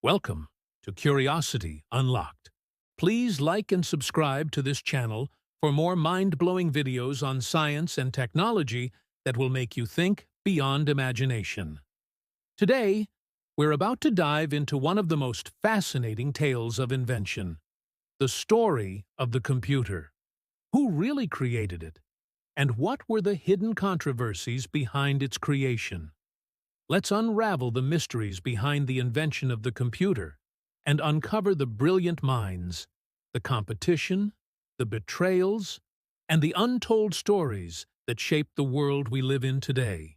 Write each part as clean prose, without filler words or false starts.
Welcome to Curiosity Unlocked. Please like and subscribe to this channel for more mind-blowing videos on science and technology that will make you think beyond imagination. Today, we're about to dive into one of the most fascinating tales of invention, the story of the computer. Who really created it? And what were the hidden controversies behind its creation? Let's unravel the mysteries behind the invention of the computer and uncover the brilliant minds, the competition, the betrayals, and the untold stories that shape the world we live in today.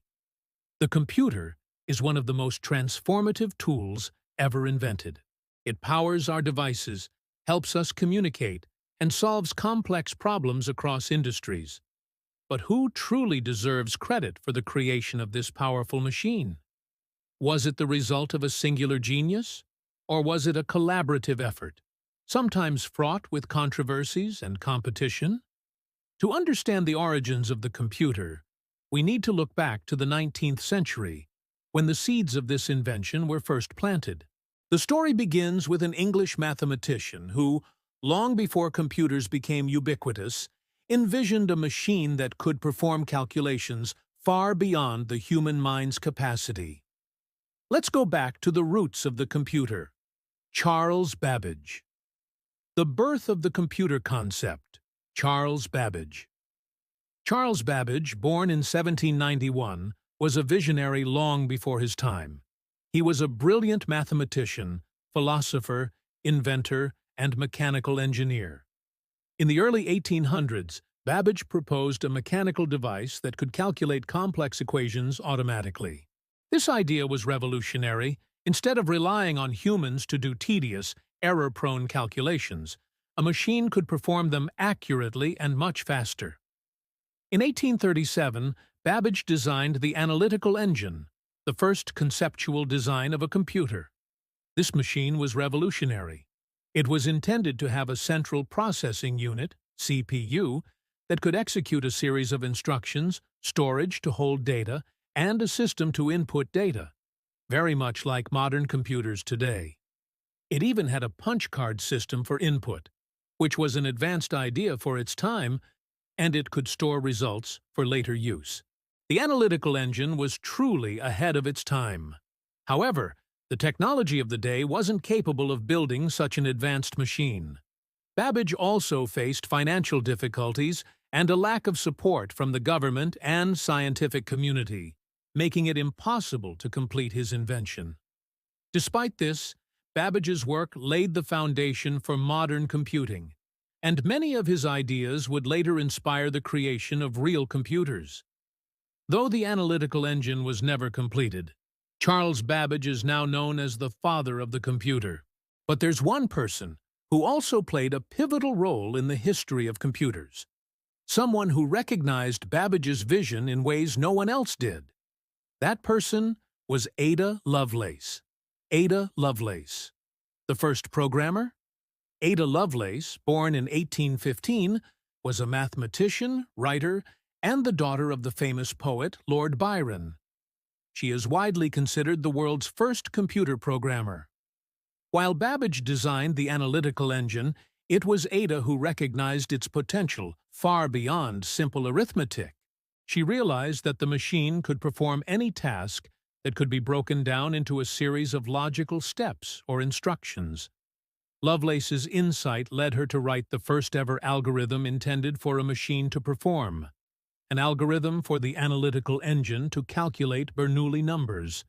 The computer is one of the most transformative tools ever invented. It powers our devices, helps us communicate, and solves complex problems across industries. But who truly deserves credit for the creation of this powerful machine? Was it the result of a singular genius, or was it a collaborative effort, sometimes fraught with controversies and competition? To understand the origins of the computer, we need to look back to the 19th century, when the seeds of this invention were first planted. The story begins with an English mathematician who, long before computers became ubiquitous, envisioned a machine that could perform calculations far beyond the human mind's capacity. Let's go back to the roots of the computer. Charles Babbage. The birth of the computer concept. Charles Babbage. Charles Babbage, born in 1791, was a visionary long before his time. He was a brilliant mathematician, philosopher, inventor, and mechanical engineer. In the early 1800s, Babbage proposed a mechanical device that could calculate complex equations automatically. This idea was revolutionary. Instead of relying on humans to do tedious, error-prone calculations, a machine could perform them accurately and much faster. In 1837, Babbage designed the analytical engine, the first conceptual design of a computer. This machine was revolutionary. It was intended to have a central processing unit, CPU, that could execute a series of instructions, storage to hold data, and a system to input data, very much like modern computers today. It even had a punch card system for input, which was an advanced idea for its time, and it could store results for later use. The analytical engine was truly ahead of its time. However, the technology of the day wasn't capable of building such an advanced machine. Babbage also faced financial difficulties and a lack of support from the government and scientific community, making it impossible to complete his invention. Despite this, Babbage's work laid the foundation for modern computing, and many of his ideas would later inspire the creation of real computers. Though the analytical engine was never completed, Charles Babbage is now known as the father of the computer. But there's one person who also played a pivotal role in the history of computers. Someone who recognized Babbage's vision in ways no one else did. That person was Ada Lovelace. Ada Lovelace. The first programmer? Ada Lovelace, born in 1815, was a mathematician, writer, and the daughter of the famous poet Lord Byron. She is widely considered the world's first computer programmer. While Babbage designed the analytical engine, it was Ada who recognized its potential far beyond simple arithmetic. She realized that the machine could perform any task that could be broken down into a series of logical steps or instructions. Lovelace's insight led her to write the first-ever algorithm intended for a machine to perform, an algorithm for the analytical engine to calculate Bernoulli numbers.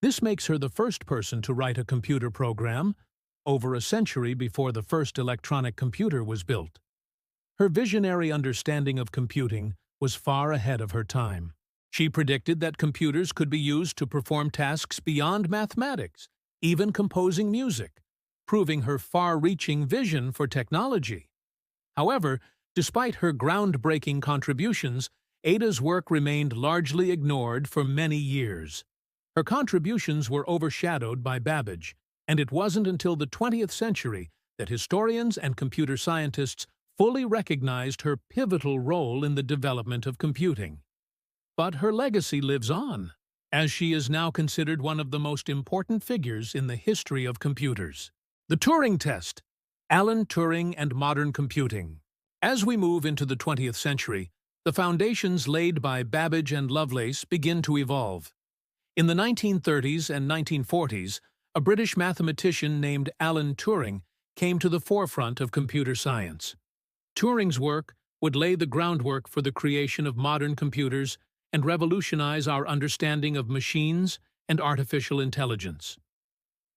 This makes her the first person to write a computer program, over a century before the first electronic computer was built. Her visionary understanding of computing was far ahead of her time. She predicted that computers could be used to perform tasks beyond mathematics, even composing music, proving her far-reaching vision for technology. However, despite her groundbreaking contributions, Ada's work remained largely ignored for many years. Her contributions were overshadowed by Babbage, and it wasn't until the 20th century that historians and computer scientists fully recognized her pivotal role in the development of computing. But her legacy lives on. as she is now considered one of the most important figures in the history of computers. The Turing Test, Alan Turing and Modern Computing. As we move into the 20th century, the foundations laid by Babbage and Lovelace begin to evolve. In the 1930s and 1940s, a British mathematician named Alan Turing came to the forefront of computer science. Turing's work would lay the groundwork for the creation of modern computers and revolutionize our understanding of machines and artificial intelligence.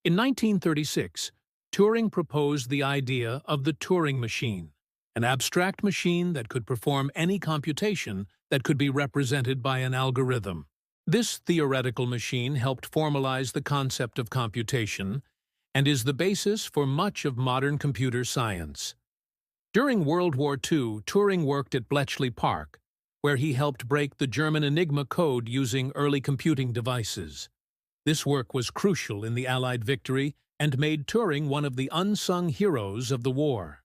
In 1936, Turing proposed the idea of the Turing machine, an abstract machine that could perform any computation that could be represented by an algorithm. This theoretical machine helped formalize the concept of computation and is the basis for much of modern computer science. During World War II, Turing worked at Bletchley Park, where he helped break the German Enigma code using early computing devices. This work was crucial in the Allied victory and made Turing one of the unsung heroes of the war.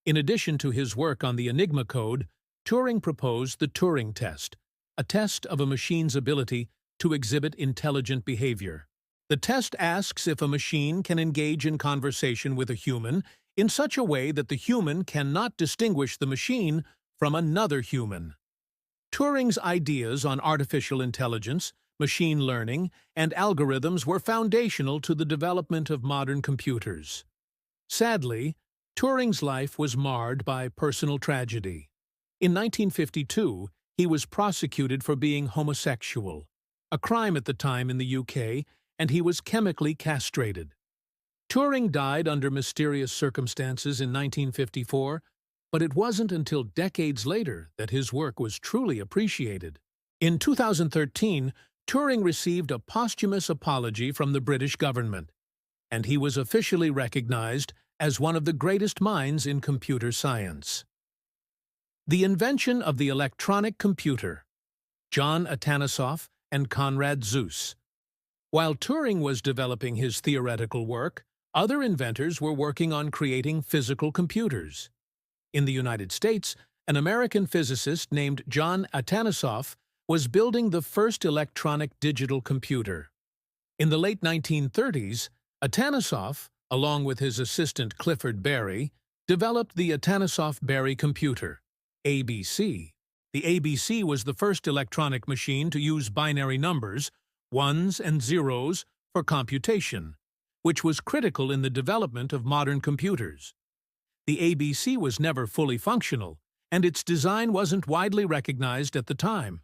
In addition to his work on the Enigma code, Turing proposed the Turing test, a test of a machine's ability to exhibit intelligent behavior. The test asks if a machine can engage in conversation with a human in such a way that the human cannot distinguish the machine from another human. Turing's ideas on artificial intelligence, machine learning, and algorithms were foundational to the development of modern computers. Sadly, Turing's life was marred by personal tragedy. In 1952, he was prosecuted for being homosexual, a crime at the time in the UK, and he was chemically castrated. Turing died under mysterious circumstances in 1954, but it wasn't until decades later that his work was truly appreciated. In 2013, Turing received a posthumous apology from the British government, and he was officially recognized as one of the greatest minds in computer science. The invention of the electronic computer, John Atanasoff and Konrad Zuse. While Turing was developing his theoretical work, other inventors were working on creating physical computers. In the United States, an American physicist named John Atanasoff was building the first electronic digital computer. In the late 1930s, Atanasoff, along with his assistant Clifford Berry, developed the Atanasoff-Berry computer, ABC. The ABC was the first electronic machine to use binary numbers, ones and zeros, for computation, which was critical in the development of modern computers. The ABC was never fully functional, and its design wasn't widely recognized at the time.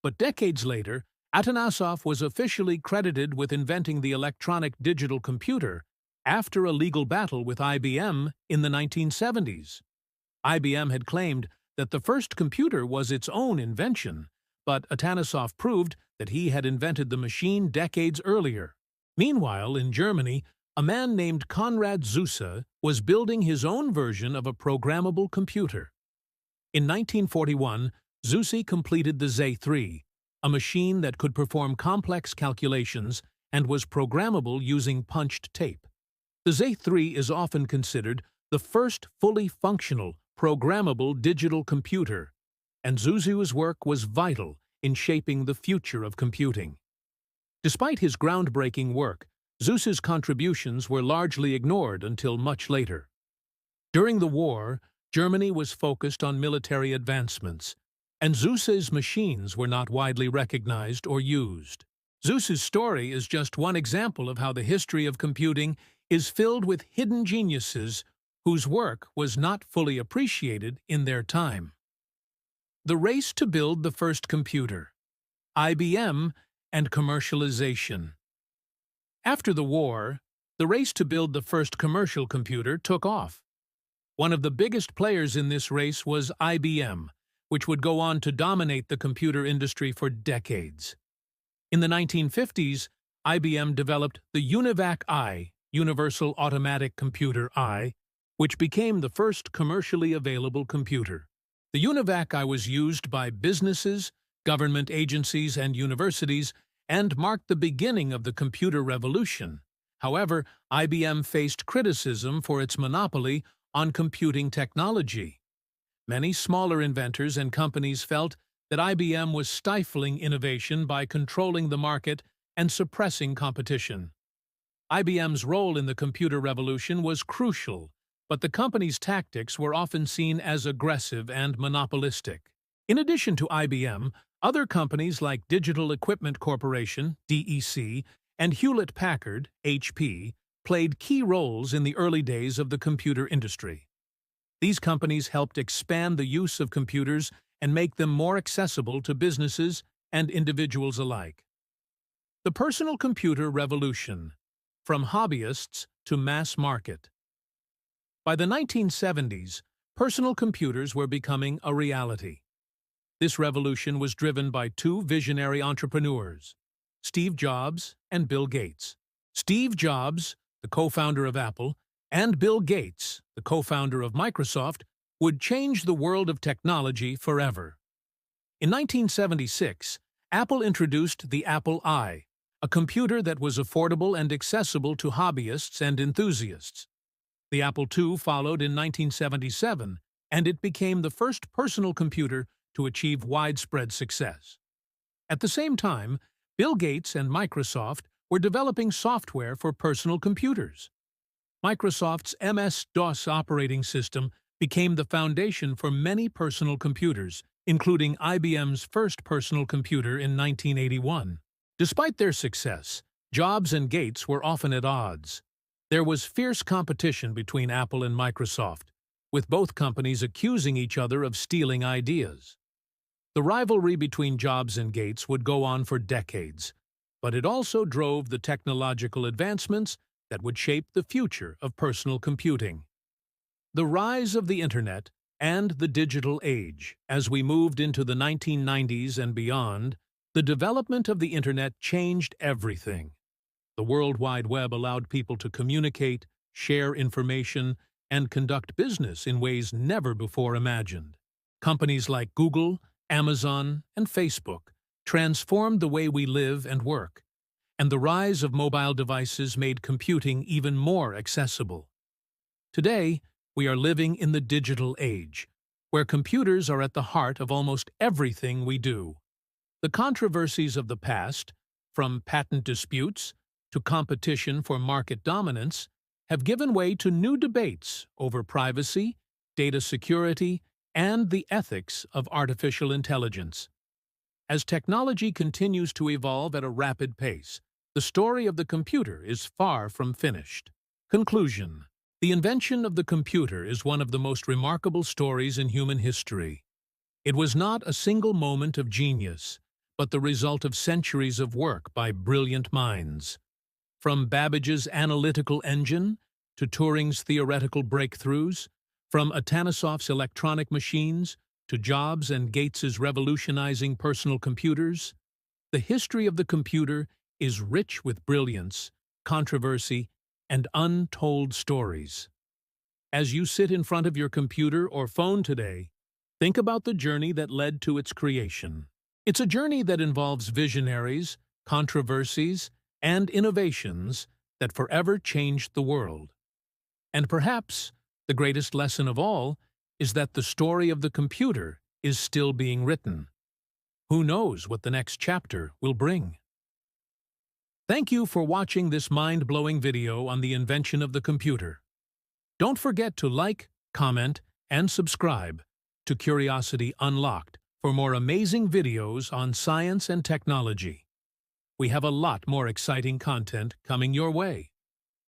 But decades later, Atanasoff was officially credited with inventing the electronic digital computer after a legal battle with IBM in the 1970s. IBM had claimed that the first computer was its own invention, but Atanasoff proved that he had invented the machine decades earlier. Meanwhile, in Germany, a man named Konrad Zuse was building his own version of a programmable computer. In 1941, Zuse completed the Z3, a machine that could perform complex calculations and was programmable using punched tape. The Z3 is often considered the first fully functional, programmable digital computer, and Zuse's work was vital in shaping the future of computing. Despite his groundbreaking work, Zuse's contributions were largely ignored until much later. During the war, Germany was focused on military advancements, and Zuse's machines were not widely recognized or used. Zuse's story is just one example of how the history of computing is filled with hidden geniuses whose work was not fully appreciated in their time. The race to build the first computer, IBM, and commercialization. After the war, the race to build the first commercial computer took off. One of the biggest players in this race was IBM, which would go on to dominate the computer industry for decades. In the 1950s, IBM developed the UNIVAC I, Universal Automatic Computer I, which became the first commercially available computer. The UNIVAC I was used by businesses, government agencies, and universities, and marked the beginning of the computer revolution. However, IBM faced criticism for its monopoly on computing technology. Many smaller inventors and companies felt that IBM was stifling innovation by controlling the market and suppressing competition. IBM's role in the computer revolution was crucial, but the company's tactics were often seen as aggressive and monopolistic. In addition to IBM, other companies like Digital Equipment Corporation, DEC, and Hewlett-Packard, HP, played key roles in the early days of the computer industry. These companies helped expand the use of computers and make them more accessible to businesses and individuals alike. The personal computer revolution, from hobbyists to mass market. By the 1970s, personal computers were becoming a reality. This revolution was driven by two visionary entrepreneurs, Steve Jobs and Bill Gates. Steve Jobs, the co-founder of Apple, and Bill Gates, the co-founder of Microsoft, would change the world of technology forever. In 1976, Apple introduced the Apple I, a computer that was affordable and accessible to hobbyists and enthusiasts. The Apple II followed in 1977, and it became the first personal computer to achieve widespread success. At the same time, Bill Gates and Microsoft were developing software for personal computers. Microsoft's MS-DOS operating system became the foundation for many personal computers, including IBM's first personal computer in 1981. Despite their success, Jobs and Gates were often at odds. There was fierce competition between Apple and Microsoft, with both companies accusing each other of stealing ideas. The rivalry between Jobs and Gates would go on for decades, but it also drove the technological advancements that would shape the future of personal computing. The rise of the Internet and the digital age. As we moved into the 1990s and beyond, the development of the Internet changed everything. The World Wide Web allowed people to communicate, share information, and conduct business in ways never before imagined. Companies like Google, Amazon, and Facebook transformed the way we live and work, and the rise of mobile devices made computing even more accessible. Today, we are living in the digital age, where computers are at the heart of almost everything we do. The controversies of the past, from patent disputes to competition for market dominance, have given way to new debates over privacy, data security, and the ethics of artificial intelligence. As technology continues to evolve at a rapid pace, the story of the computer is far from finished. Conclusion. The invention of the computer is one of the most remarkable stories in human history. It was not a single moment of genius, but the result of centuries of work by brilliant minds. From Babbage's analytical engine to Turing's theoretical breakthroughs, from Atanasoff's electronic machines to Jobs and Gates's revolutionizing personal computers, the history of the computer is rich with brilliance, controversy, and untold stories. As you sit in front of your computer or phone today, think about the journey that led to its creation. It's a journey that involves visionaries, controversies, and innovations that forever changed the world. And perhaps the greatest lesson of all is that the story of the computer is still being written. Who knows what the next chapter will bring? Thank you for watching this mind-blowing video on the invention of the computer. Don't forget to like, comment, and subscribe to Curiosity Unlocked for more amazing videos on science and technology. We have a lot more exciting content coming your way.